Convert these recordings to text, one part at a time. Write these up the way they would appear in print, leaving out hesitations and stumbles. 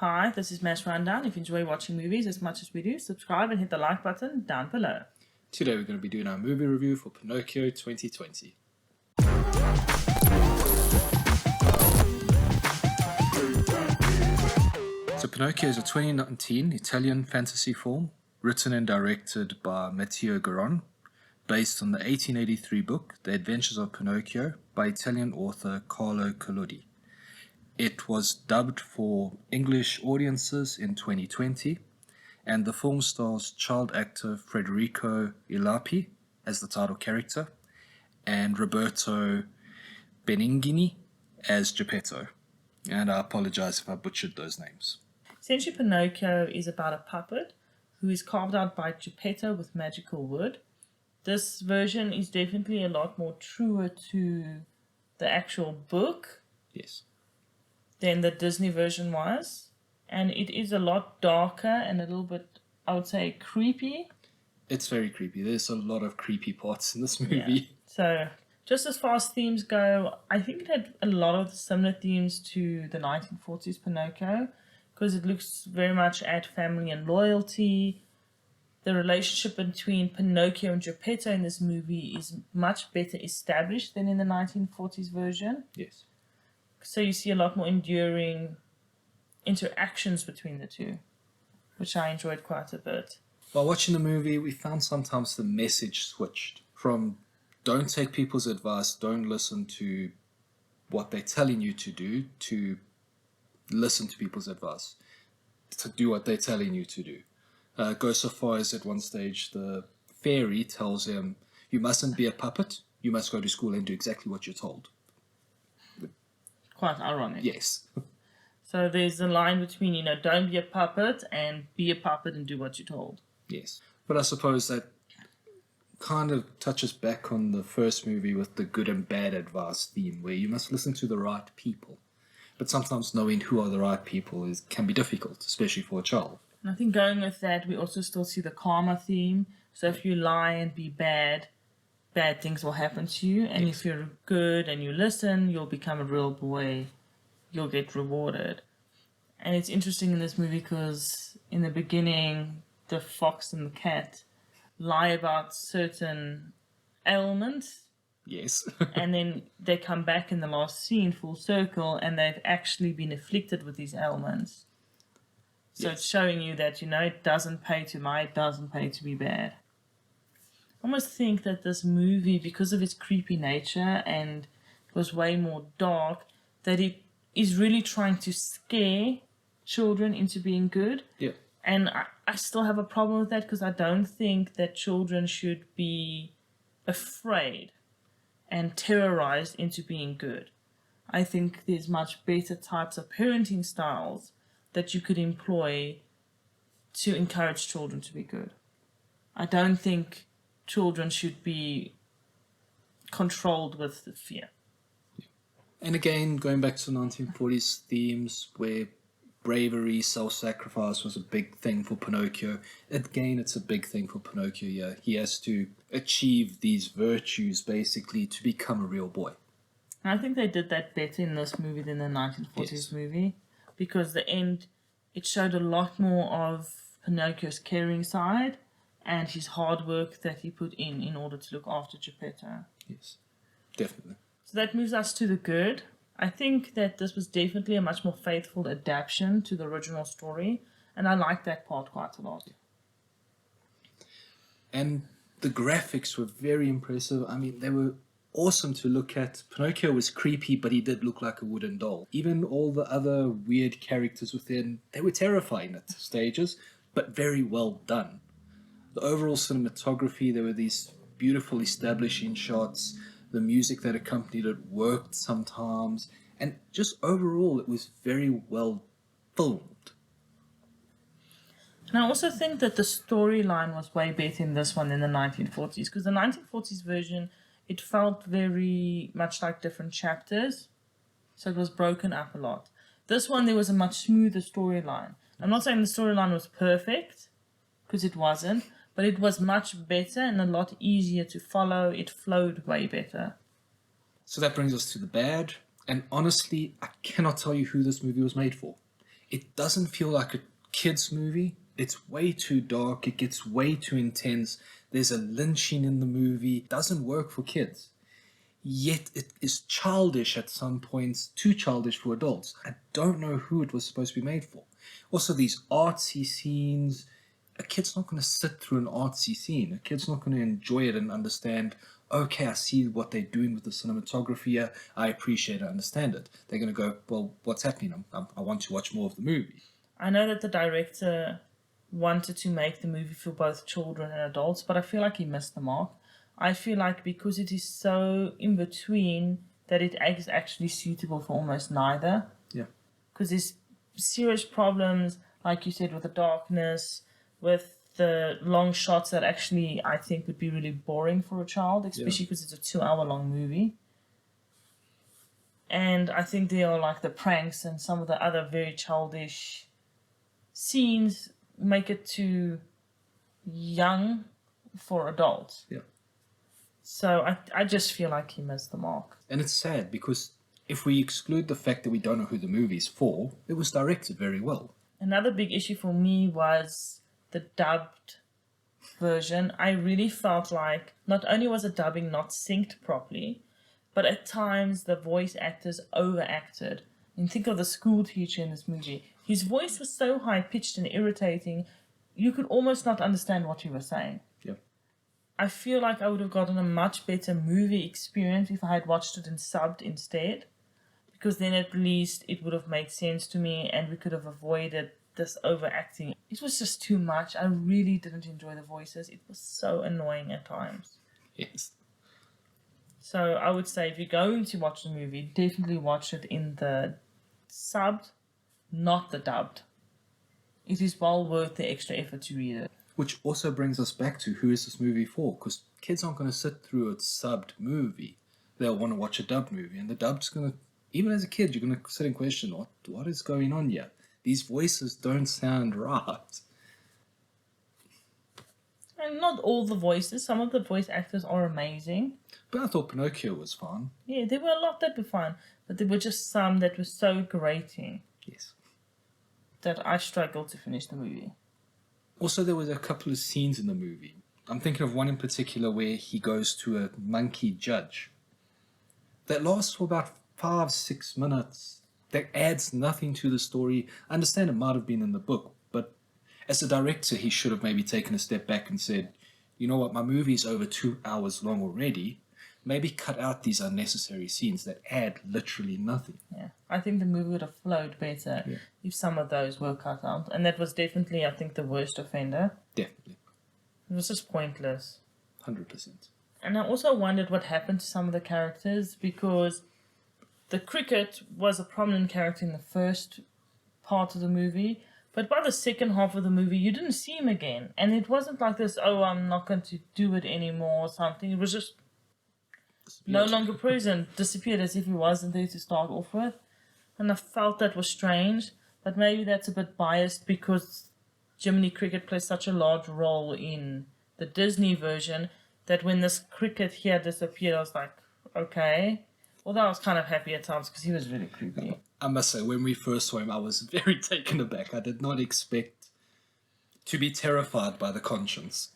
Hi, this is Mass Rundown. If you enjoy watching movies as much as we do, subscribe and hit the like button down below. Today we're going to be doing our movie review for Pinocchio 2020. So Pinocchio is a 2019 Italian fantasy film written and directed by Matteo Garrone, based on the 1883 book The Adventures of Pinocchio by Italian author Carlo Collodi. It was dubbed for English audiences in 2020, and the film stars child actor Federico Ielapi as the title character, and Roberto Benigni as Geppetto. And I apologize if I butchered those names. Essentially, Pinocchio is about a puppet who is carved out by Geppetto with magical wood. This version is definitely a lot more truer to the actual book. Yes. Than the Disney version was, and it is a lot darker and a little bit, I would say, creepy. It's very creepy. There's a lot of creepy parts in this movie. Yeah. So, just as far as themes go, I think it had a lot of similar themes to the 1940s Pinocchio, because it looks very much at family and loyalty. The relationship between Pinocchio and Geppetto in this movie is much better established than in the 1940s version. Yes. So you see a lot more enduring interactions between the two, which I enjoyed quite a bit. While watching the movie, we found sometimes the message switched from don't take people's advice, don't listen to what they're telling you to do, to listen to people's advice, to do what they're telling you to do. Go so far as at one stage the fairy tells him, you mustn't be a puppet, you must go to school and do exactly what you're told. Quite ironic. Yes. So there's a line between, don't be a puppet and be a puppet and do what you're told. Yes. But I suppose that kind of touches back on the first movie with the good and bad advice theme, where you must listen to the right people. But sometimes knowing who are the right people can be difficult, especially for a child. And I think going with that, we also still see the karma theme. So if you lie and be bad things will happen to you, and if you're good and you listen, you'll become a real boy, you'll get rewarded. And it's interesting in this movie because in the beginning the fox and the cat lie about certain ailments. Yes. And then they come back in the last scene full circle and they've actually been afflicted with these ailments. So It's showing you that, it doesn't pay to lie, it doesn't pay to be bad. I almost think that this movie, because of its creepy nature and it was way more dark, that it is really trying to scare children into being good. Yeah. And I still have a problem with that because I don't think that children should be afraid and terrorized into being good. I think there's much better types of parenting styles that you could employ to encourage children to be good. I don't think children should be controlled with fear. And again, going back to 1940s themes where bravery, self-sacrifice was a big thing for Pinocchio. Again, it's a big thing for Pinocchio, yeah. He has to achieve these virtues, basically, to become a real boy. And I think they did that better in this movie than the 1940s movie, because the end, it showed a lot more of Pinocchio's caring side and his hard work that he put in order to look after Geppetto. Yes, definitely. So that moves us to the good. I think that this was definitely a much more faithful adaptation to the original story, and I like that part quite a lot. And the graphics were very impressive. I mean, they were awesome to look at. Pinocchio was creepy, but he did look like a wooden doll. Even all the other weird characters within, they were terrifying at stages, but very well done. The overall cinematography, there were these beautiful establishing shots. The music that accompanied it worked sometimes. And just overall, it was very well filmed. And I also think that the storyline was way better in this one than the 1940s, because the 1940s version, it felt very much like different chapters, so it was broken up a lot. This one, there was a much smoother storyline. I'm not saying the storyline was perfect, because it wasn't, but it was much better and a lot easier to follow. It flowed way better. So that brings us to the bad. And honestly, I cannot tell you who this movie was made for. It doesn't feel like a kid's movie. It's way too dark. It gets way too intense. There's a lynching in the movie. It doesn't work for kids. Yet it is childish at some points, too childish for adults. I don't know who it was supposed to be made for. Also, these artsy scenes. A kid's not going to sit through an artsy scene. A kid's not going to enjoy it and understand, okay, I see what they're doing with the cinematography here. I appreciate it, I understand it. They're going to go, well, what's happening? I want to watch more of the movie. I know that the director wanted to make the movie for both children and adults, but I feel like he missed the mark. I feel like because it is so in between that it is actually suitable for almost neither. Yeah. Because there's serious problems, like you said, with the darkness, with the long shots that actually I think would be really boring for a child, especially because it's a 2-hour long movie. And I think there are like the pranks and some of the other very childish scenes make it too young for adults. Yeah. So I just feel like he missed the mark. And it's sad because if we exclude the fact that we don't know who the movie's for, it was directed very well. Another big issue for me was the dubbed version. I really felt like not only was the dubbing not synced properly, but at times the voice actors overacted. And think of the school teacher in this movie. His voice was so high-pitched and irritating, you could almost not understand what he was saying. Yeah. I feel like I would have gotten a much better movie experience if I had watched it and subbed instead, because then at least it would have made sense to me and we could have avoided this overacting. It was just too much. I really didn't enjoy the voices. It was so annoying at times. Yes. So I would say if you're going to watch the movie, definitely watch it in the subbed, not the dubbed. It is well worth the extra effort to read it. Which also brings us back to who is this movie for? Because kids aren't going to sit through a subbed movie. They'll want to watch a dubbed movie. And the dubbed's going to, even as a kid, you're going to sit and question, what is going on here? These voices don't sound right. And not all the voices. Some of the voice actors are amazing. But I thought Pinocchio was fun. Yeah, there were a lot that were fun. But there were just some that were so grating. Yes. That I struggled to finish the movie. Also, there was a couple of scenes in the movie. I'm thinking of one in particular where he goes to a monkey judge. That lasts for about 5-6 minutes. That adds nothing to the story. I understand it might have been in the book, but as a director, he should have maybe taken a step back and said, you know what, my movie's over 2 hours long already. Maybe cut out these unnecessary scenes that add literally nothing. Yeah, I think the movie would have flowed better if some of those were cut out. And that was definitely, I think, the worst offender. Definitely. It was just pointless. 100%. And I also wondered what happened to some of the characters, because the cricket was a prominent character in the first part of the movie, but by the second half of the movie, you didn't see him again. And it wasn't like this, oh, I'm not going to do it anymore or something. It was just no longer present, disappeared as if he wasn't there to start off with. And I felt that was strange, but maybe that's a bit biased because Jiminy Cricket plays such a large role in the Disney version that when this cricket here disappeared, I was like, okay. Although I was kind of happy at times because he was really creepy. I must say, when we first saw him, I was very taken aback. I did not expect to be terrified by the conscience.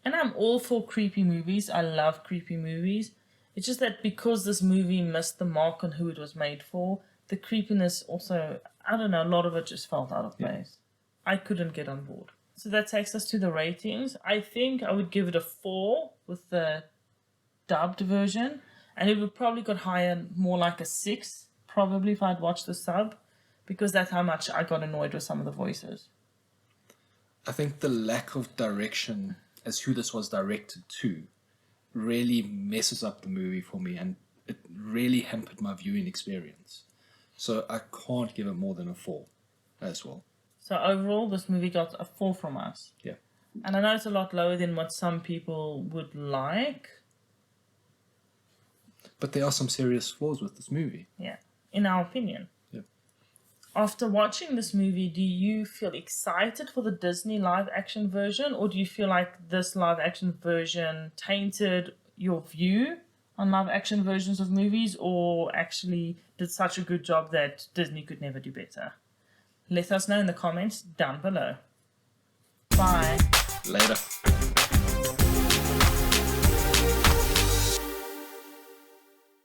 And I'm all for creepy movies. I love creepy movies. It's just that because this movie missed the mark on who it was made for, the creepiness also, I don't know, a lot of it just felt out of place. I couldn't get on board. So that takes us to the ratings. I think I would give it a 4 with the dubbed version. And it would probably got higher, more like a 6, probably, if I'd watched the sub, because that's how much I got annoyed with some of the voices. I think the lack of direction as who this was directed to really messes up the movie for me, and it really hampered my viewing experience. So I can't give it more than a 4 as well. So overall, this movie got a 4 from us. Yeah. And I know it's a lot lower than what some people would like. But there are some serious flaws with this movie. Yeah, in our opinion. Yeah. After watching this movie, do you feel excited for the Disney live-action version, or do you feel like this live-action version tainted your view on live-action versions of movies, or actually did such a good job that Disney could never do better? Let us know in the comments down below. Bye. Later.